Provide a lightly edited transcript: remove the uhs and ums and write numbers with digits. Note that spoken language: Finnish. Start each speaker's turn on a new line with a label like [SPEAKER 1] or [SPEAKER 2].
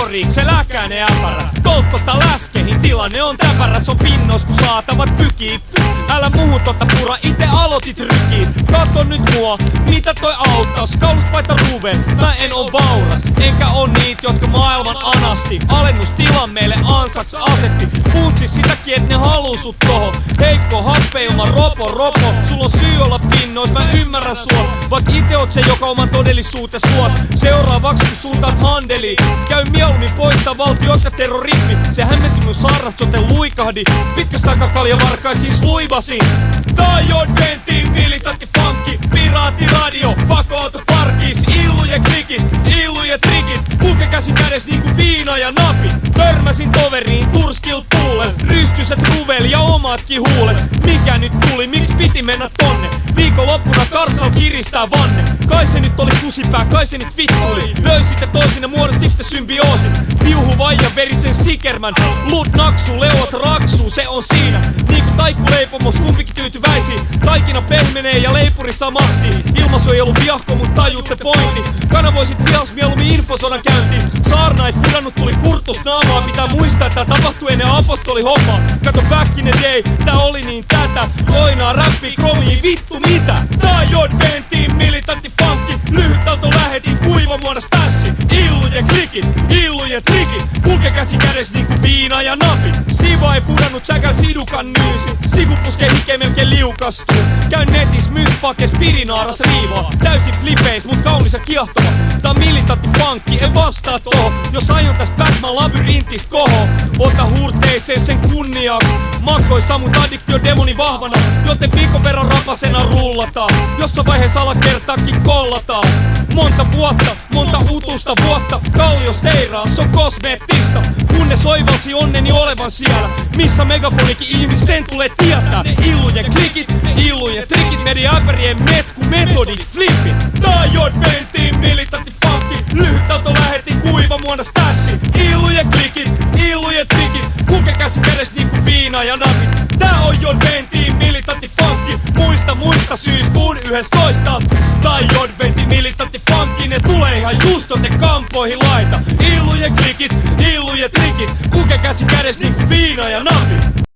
[SPEAKER 1] terroriiksi, se läkäinen äpärä. Tolttota läskehin, tilanne on täpärä. Se on pinnos kun saatavat pykii. Älä muuhun totta pura, ite aloitit rykiin. Katso nyt mua, mitä toi auttas. Kauluspaita ruve, mä en oo vauras. Enkä oo niitä, jotka maailman anasti. Alennustilan meille ansaks asetti. Funtsi sitäkin, et ne haluu sut toho. Heikko happe ilman ropo. Sulla on syy olla pinnois, mä ymmärrän sua. Vaik ite oot se, joka oman todellisuutes luot. Seuraavaksi kun suuntaat handeliin, käy mieluummin poistaa valtiot ja terrorismi. Se hämmenty mun sarras, joten luikahdi. Pitkästä aikaa kaljavarkaisiin sluivasin. Tajot ventiin, militantti funkki. Piraattiradio, pakootu parkis. Illujen klikit, illujen trikit. Kulke käsi kädes niinku viina ja napi. Törmäsin toveriin turskil tuulen. Rystyset ruveli ja omatkin huulet. Mikä nyt tuli, miksi piti mennä tonne? Viikonloppuna kartsal kiristää vanne. Kai se nyt oli kusipää, kai se nyt vittuli. Löysitte toisinne, muodostitte symbioosis. Viuhu vaija verisen sikermän. Lut naksu, leuat raksuu, se on siinä. Niinku taikkuleipomos, kumpikin tyytyväisiä. Taikina pehmenee ja leipurissa massii. Ilmasuojelu viahko, mut tajuutte pointti. Kanavoisit vihas mieluummin infosodan käyntiin. Saarna ei fudannut, tuli kurtus naamaa. Pitää muistaa, että tää tapahtui ennen apostoli hommaa. Kato back in the day, tää oli niin tätä. Loinaa räppi, kromii, vittu mitä? Tajot ventiin, militantti funkki. Lyhyt auto lähetin, kuiva muodas tässi. Illujen klikit, illujen trikit. Kulke käsi kädes niinku viina ja napi. Siva ei fudannut, säkään sidukan nyysi. Stigu puskee hike melkein liukastuu. Käy netis, myspakes, pirinaaras riivaa. Täysin flipeis, mut kaunis ja kiehtova. Tää on militantti funkki, en vastaa toho. Jos aion täs Batman labyrintistä koho. Ota huurteiseen sen kunniaksi. Makoi samut addiktio demoni vahvana. Joten viikon verran rapasena rullataan. Jossain vaiheessa alakertaakin kollataan. Monta vuotta, monta utusta vuotta. Kallios teiraa, se on kosmeettista. Kunnes oivalsi onneni olevan siellä. Missä megafonikin ihmisten tulee tietää. Ne illujen klikit, illujen trikit. Media äpärien metku, metodit, flippit. Tajot ventiin, militantti funkki. Lyhyt auto lähetin, kuiva muodas tässi. Illujen klikit, illujen trikit. Kulke käsi kädes niinku viina ja napit. Tää on Jod ventiin, militantti funkki. Muista syyskuun 11. Tajot ventiin, militantti funkki. Ne tulee ihan just ote kampoihin laita. Illujen klikit, illujen trikit. Kulke käsi kädes niinku viina ja napit.